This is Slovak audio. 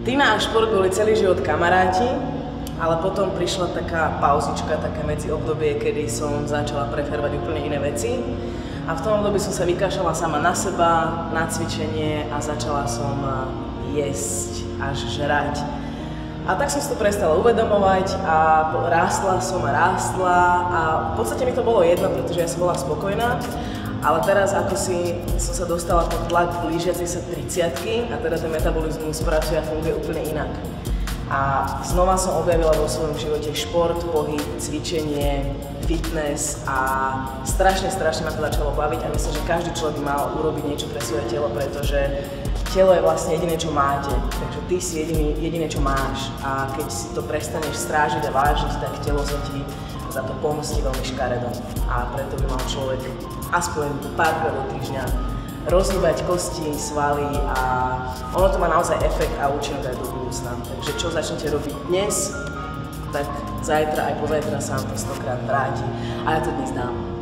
Tina a šport boli celý život kamaráti, ale potom prišla taká pauzička, také medziobdobie, kedy som začala preferovať úplne iné veci. A v tom období som sa vykašľala sama na seba, na cvičenie a začala som jesť až žrať. A tak som si to prestala uvedomovať a rástla som a v podstate mi to bolo jedno, pretože ja som bola spokojná. Ale teraz, ako som sa dostala pod tlak blížiacej sa 30-ky a teda ten metabolizmus pracuje a funguje úplne inak. A znova som objavila vo svojom živote šport, pohyb, cvičenie, fitness a strašne ma to začalo baviť a myslím, že každý človek by mal urobiť niečo pre svoje telo, pretože telo je vlastne jediné, čo máte. Takže ty si jediné, čo máš a keď si to prestaneš strážiť a vážiť, tak telo sa ti za to pomstí veľmi škaredo. A preto by mal človek aspoň párkrát do týždňa rozhýbať kosti, svaly a ono to má naozaj efekt a účinok aj do budúcna. Takže čo začnete robiť dnes, tak zajtra aj pozajtra sa vám to 100-krát vráti. A ja to dnes dám.